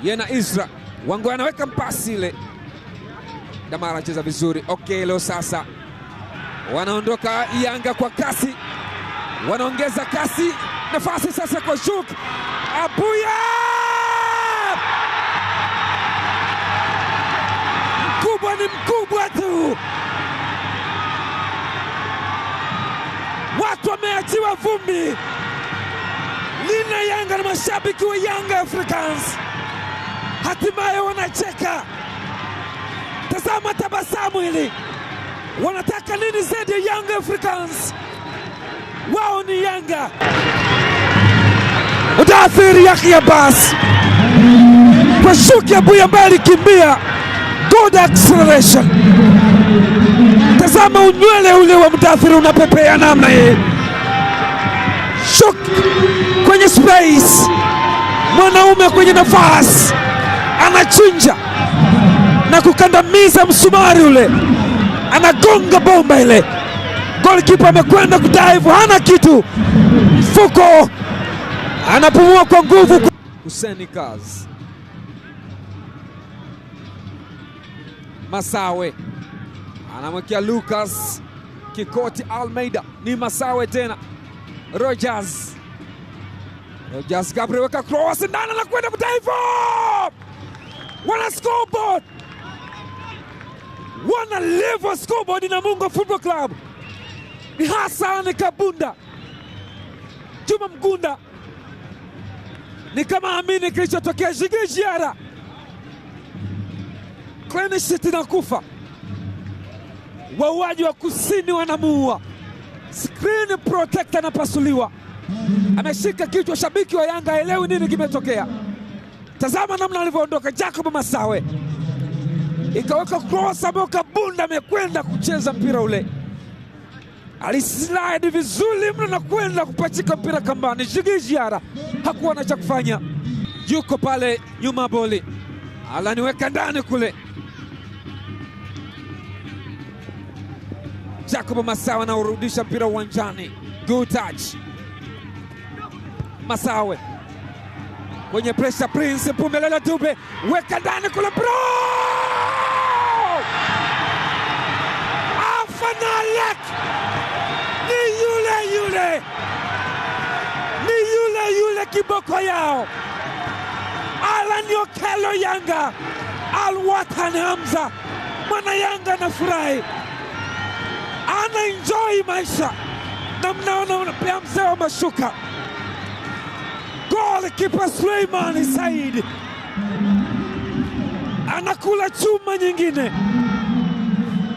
Yena Isra Wangwe anaweka mpasi ile. Damara anacheza vizuri. Okello sasa wanaondoka Yanga kwa kasi, wanaongeza kasi. Nafasi sasa kwa Shuk Abuya, mkubwa ni mkubwa tu. Watu wameachiwa vumbi. Lina Yanga na mashabiki wa Young Africans hatimaye wanacheka. Tazama tabasamu hili. Wanataka nini zaidi ya Young Africans? Wao ni Yanga. Mudathir Yahya Abbas kwa Shuk Abuya ambaye alikimbia. Good acceleration. Tazama unywele ule wa Mudathir unapepea namna hii. Shuk kwenye space, mwanaume kwenye nafasi, anachinja na kukandamiza msumari ule, anagonga bomba ile. Goalkeeper amekwenda kudive, hana kitu, mfuko, anapumua kwa nguvu. Hussein Kazi, Masawe anamwekea Lucas Kikoti Almeida, ni Masawe tena. Rogers Gabriel weka cross ndani na kwenda kudive. Wana scoreboard, wana level scoreboard na Namungo Football Club. Ni Hassan Kabunda, Juma Mgunda, ni kama amini kilichotokea. Djigui Diarra, clean sheet na kufa. Wauaji wa kusini wanamuua. Screen protector na pasuliwa. Ameshika kichwa, shabiki wa Yanga haelewi nini kimetokea. Tazama namna alivyoondoka Jacob Masawe. Ikaweka cross ambayo Kabunda amekwenda kucheza mpira ule. Alislide vizuri mno na kwenda kupachika mpira kambani. Djigui Diarra hakuwa na cha kufanya. Yuko pale nyuma boli. Alaniweka ndani kule. Jacob Masawe anaurudisha mpira uwanjani. Good touch. Masawe kwenye pressure, Prince Mpumelelo Dube weka ndani kule, bro! Afanalek ni yule kiboko yao. Alan Okello Yanga, Al-Watan Hamza, mwana Yanga anafurahi, ana enjoy maisha, na mnaona pia mzee wa mashuka. Goalkeeper Suleiman Said anakula chuma nyingine.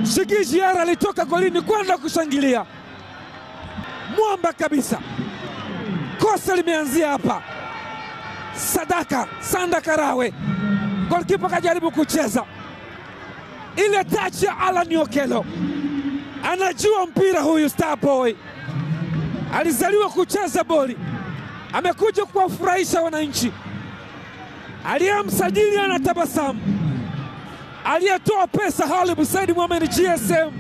Djigui Diarra alitoka golini kwenda kushangilia. Mwamba kabisa. Kosa limeanzia hapa. Sanda Karawe, goalkeeper kajaribu kucheza ile touch ya Alan Okello. Anajua mpira huyu star boy, alizaliwa kucheza boli, amekuja kuwafurahisha wananchi. Aliyemsajili anatabasamu, aliyetoa pesa Halib Said Mohamed GSM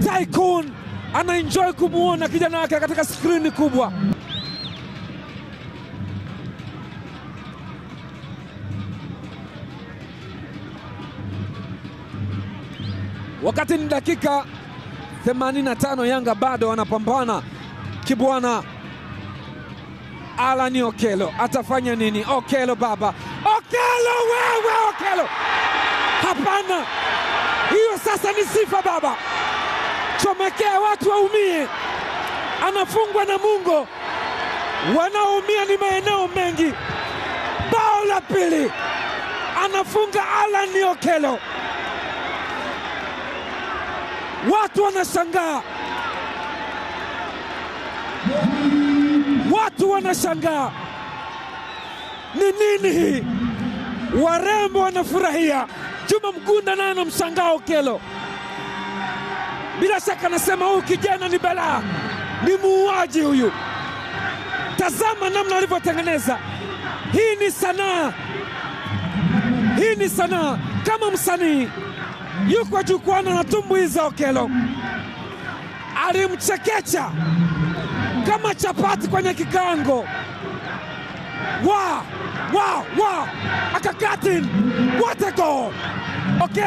Tycoon anaenjoy kumuona kijana wake katika skrini kubwa. Wakati ni dakika 85, Yanga bado wanapambana kibwana. Alan Okello atafanya nini? Okello baba, Okello wewe, Okello hapana, hiyo sasa ni sifa baba. Chomekea watu waumie, anafungwa na Namungo, wanaoumia ni maeneo mengi. Bao la pili anafunga Alan Okello, watu wanashangaa, watu wanashangaa ni nini hii? Warembo wanafurahia. Juma Mgunda naye anamshangaa Okello. Bila shaka anasema huyu kijana ni balaa, ni muuaji huyu. Tazama namna alivyotengeneza. Hii ni sanaa, hii ni sanaa. Kama msanii yuko jukwani na tumbuiza Okello, alimchekecha kama chapati kwenye kikango. Wow, akakatin, what a goal! Okay.